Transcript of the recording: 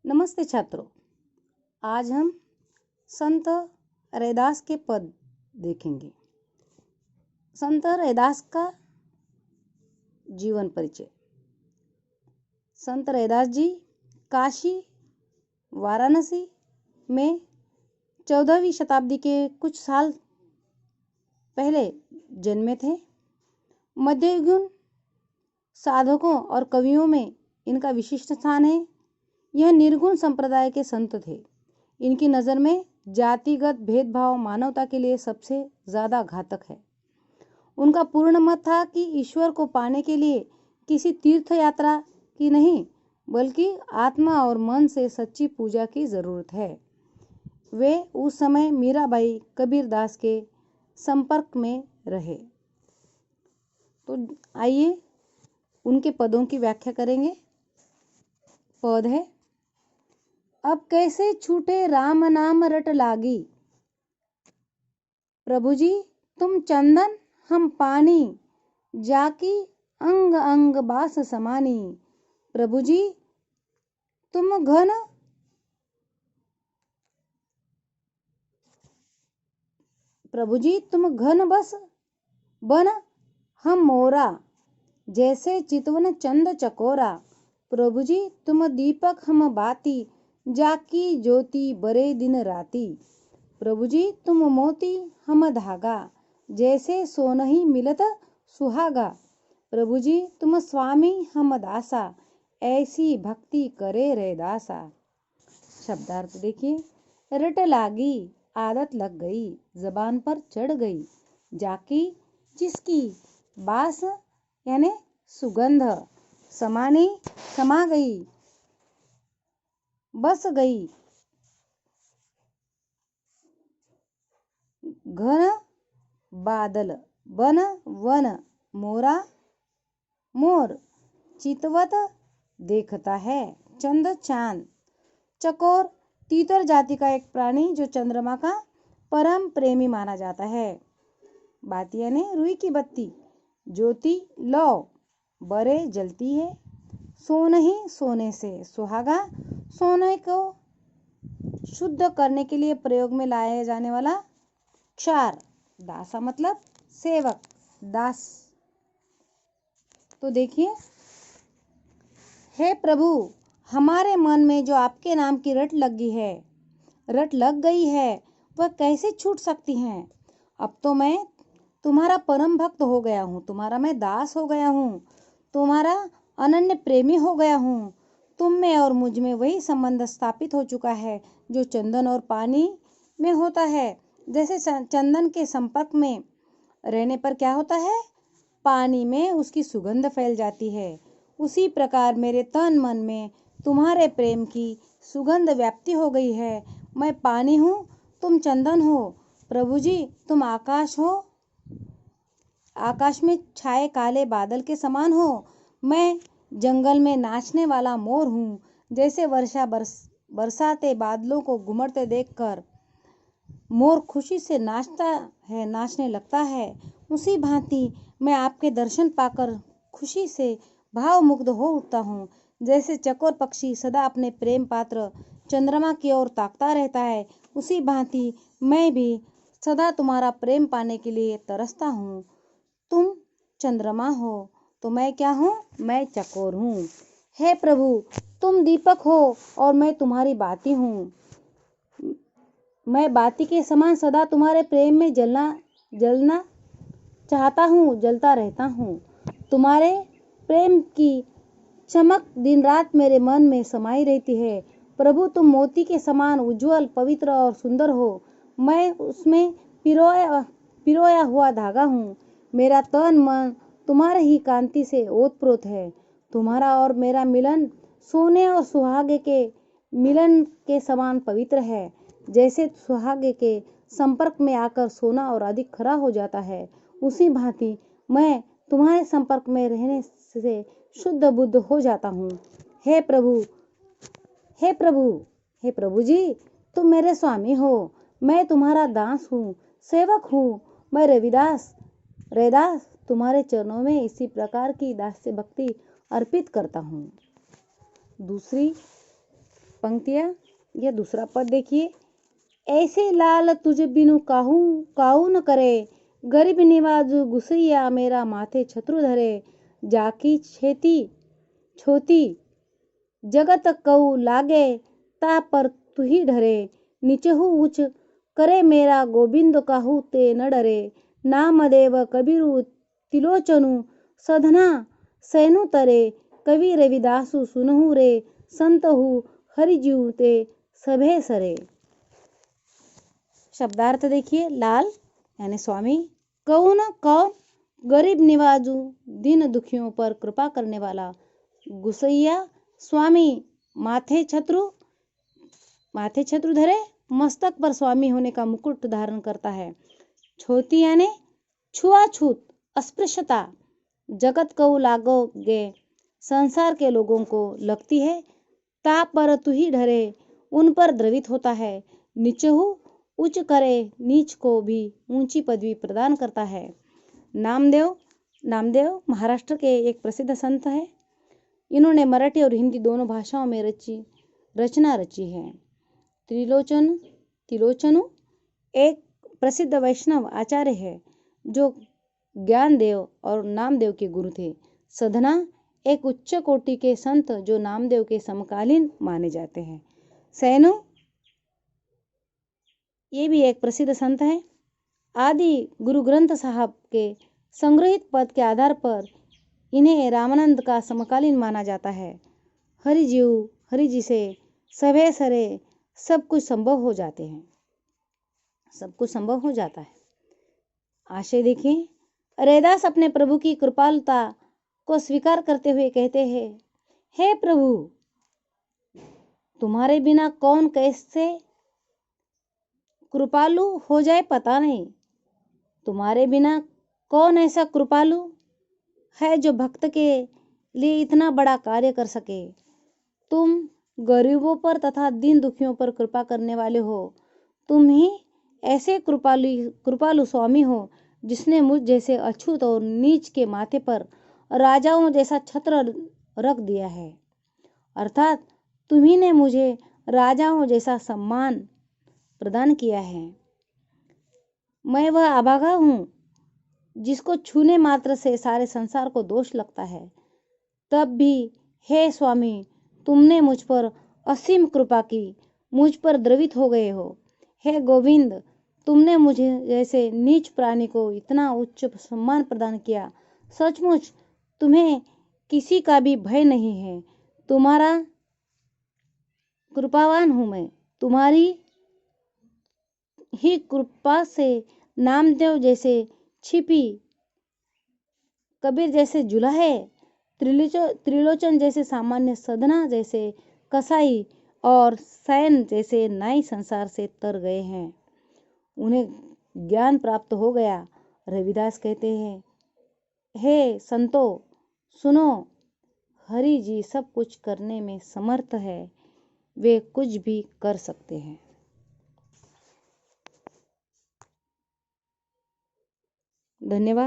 नमस्ते छात्रों, आज हम संत रैदास के पद देखेंगे। संत रैदास का जीवन परिचय। संत रैदास जी काशी वाराणसी में 14वीं शताब्दी के कुछ साल पहले जन्मे थे। मध्ययुगीन साधकों और कवियों में इनका विशिष्ट स्थान है। यह निर्गुण संप्रदाय के संत थे। इनकी नज़र में जातिगत भेदभाव मानवता के लिए सबसे ज़्यादा घातक है। उनका पूर्ण मत था कि ईश्वर को पाने के लिए किसी तीर्थ यात्रा की नहीं, बल्कि आत्मा और मन से सच्ची पूजा की ज़रूरत है। वे उस समय मीराबाई कबीरदास के संपर्क में रहे। तो आइए उनके पदों की व्याख्या करेंगे। पद है, अब कैसे छूटे राम नाम रट लागी, प्रभु जी तुम चंदन हम पानी, जाकी अंग अंग बास समानी, प्रभु जी तुम घन बस बन हम मोरा, जैसे चितवन चंद चकोरा, प्रभु जी तुम दीपक हम बाती, जाकी ज्योति बरे दिन राती, प्रभु जी तुम मोती हम धागा, जैसे सोनहि मिलत सुहागा, प्रभु जी तुम स्वामी हम दासा, ऐसी भक्ति करे रैदासा। शब्दार्थ देखिए। रट लागी आदत लग गई, जबान पर चढ़ गई। जाकी जिसकी, बास यानी सुगंध, समानी समा गई, बस गई, घन बादल, बन वन, मोरा मोर, चितवत देखता है, चंद चांद, चकोर तीतर जाति का एक प्राणी जो चंद्रमा का परम प्रेमी माना जाता है। बाती यानी रुई की बत्ती, ज्योति लौ, बरे जलती है, सोनहि सोने से, सुहागा सोने को शुद्ध करने के लिए प्रयोग में लाया जाने वाला क्षार, दासा मतलब सेवक, दास। तो देखिए, हे प्रभु हमारे मन में जो आपके नाम की रट लग गई है वह कैसे छूट सकती है। अब तो मैं तुम्हारा परम भक्त हो गया हूँ, तुम्हारा मैं दास हो गया हूँ, तुम्हारा अनन्य प्रेमी हो गया हूँ। तुम में और मुझ में वही संबंध स्थापित हो चुका है जो चंदन और पानी में होता है। जैसे चंदन के संपर्क में रहने पर क्या होता है, पानी में उसकी सुगंध फैल जाती है, उसी प्रकार मेरे तन मन में तुम्हारे प्रेम की सुगंध व्याप्ति हो गई है। मैं पानी हूँ, तुम चंदन हो, प्रभु जी तुम आकाश हो, आकाश में छाए काले बादल के समान हो। मैं जंगल में नाचने वाला मोर हूँ, जैसे बरसाते बादलों को घुमड़ते देखकर मोर खुशी से नाचने लगता है, उसी भांति मैं आपके दर्शन पाकर खुशी से भावमुग्ध हो उठता हूँ। जैसे चकोर पक्षी सदा अपने प्रेम पात्र चंद्रमा की ओर ताकता रहता है, उसी भांति मैं भी सदा तुम्हारा प्रेम पाने के लिए तरसता हूँ। तुम चंद्रमा हो तो मैं क्या हूँ, मैं चकोर हूँ। हे प्रभु तुम दीपक हो और मैं तुम्हारी बाती हूँ। मैं बाती के समान सदा तुम्हारे प्रेम में जलना चाहता हूँ, जलता रहता हूँ। तुम्हारे प्रेम की चमक दिन रात मेरे मन में समाई रहती है। प्रभु तुम मोती के समान उज्जवल, पवित्र और सुंदर हो। मैं उसमें पिरोया हुआ धागा हूँ। मेरा तन मन तुम्हारे ही कांति से ओतप्रोत है। तुम्हारा और मेरा मिलन सोने और सुहागे के मिलन के समान पवित्र है। जैसे सुहागे के संपर्क में आकर सोना और अधिक खरा हो जाता है, उसी भांति मैं तुम्हारे संपर्क में रहने से शुद्ध बुद्ध हो जाता हूँ। हे प्रभु जी तुम मेरे स्वामी हो, मैं तुम्हारा दास हूँ, सेवक हूँ। मैं रैदास तुम्हारे चरणों में इसी प्रकार की दास्य भक्ति अर्पित करता हूँ। दूसरी पंक्तियाँ या दूसरा पद देखिए। ऐसे लाल तुझ बिनु काहू काहू न करे, गरीब निवाजू गुसैया मेरा माथे छत्रु धरे। जाकी खेती छोती जगत कऊ लागे, ता पर तू ही डरे। निचहु उच करे मेरा गोविंद काहू ते न डरे। नामदेव कबीरु तिलोचनु सधना सैनु तरे। कवि रविदासु सुनहु रे, संतहु हरिजीव ते सभे सरे। शब्दार्थ देखिए। लाल यानी स्वामी, कौन कौन, गरीब निवाजू दीन दुखियों पर कृपा करने वाला, गुसैया स्वामी, माथे छत्रु धरे, मस्तक पर स्वामी होने का मुकुट धारण करता है। छोटी यानी छुआछूत अस्पृश्यता, जगत को लागोगे, संसार के लोगों को लगती है। ता पर तू ही डरे, उन पर द्रवित होता है। निचहु उच्च करे, नीच को भी ऊंची पदवी प्रदान करता है। नामदेव महाराष्ट्र के एक प्रसिद्ध संत हैं। इन्होंने मराठी और हिंदी दोनों भाषाओं में रचना रची है। त्रिलोचनु एक प्रसिद्ध वैष्णव आचार्य है जो ज्ञानदेव और नामदेव के गुरु थे। सधना एक उच्च कोटि के संत जो नामदेव के समकालीन माने जाते हैं। सैनु ये भी एक प्रसिद्ध संत है। आदि गुरु ग्रंथ साहब के संग्रहित पद के आधार पर इन्हें रामानंद का समकालीन माना जाता है। हरिजी से सभे सरे, सब कुछ संभव हो जाते हैं, सब कुछ संभव हो जाता है। आशय देखें। रैदास अपने प्रभु की कृपालुता को स्वीकार करते हुए कहते हैं, हे प्रभु, तुम्हारे बिना कौन कैसे कृपालु हो जाए पता नहीं। तुम्हारे बिना कौन ऐसा कृपालु है जो भक्त के लिए इतना बड़ा कार्य कर सके। तुम गरीबों पर तथा दीन दुखियों पर कृपा करने वाले हो। तुम ही ऐसे कृपालु स्वामी हो जिसने मुझ जैसे अछूत और नीच के माथे पर राजाओं जैसा छत्र रख दिया है। अर्थात तुम्ही ने मुझे राजाओं जैसा सम्मान प्रदान किया है। मैं वह अभागा हूँ जिसको छूने मात्र से सारे संसार को दोष लगता है। तब भी हे स्वामी, तुमने मुझ पर असीम कृपा की, मुझ पर द्रवित हो गए हो। हे गोविंद, तुमने मुझे जैसे नीच प्राणी को इतना उच्च सम्मान प्रदान किया। सचमुच तुम्हें किसी का भी भय नहीं है। तुम्हारा कृपावान हूँ मैं। तुम्हारी ही कृपा से नामदेव जैसे छिपी, कबीर जैसे जुलाहे, त्रिलोचन जैसे सामान्य, सधना जैसे कसाई और सैन जैसे नाई संसार से तर गए हैं। उन्हें ज्ञान प्राप्त हो गया। रविदास कहते हैं, हे संतो सुनो, हरि जी सब कुछ करने में समर्थ है, वे कुछ भी कर सकते हैं। धन्यवाद।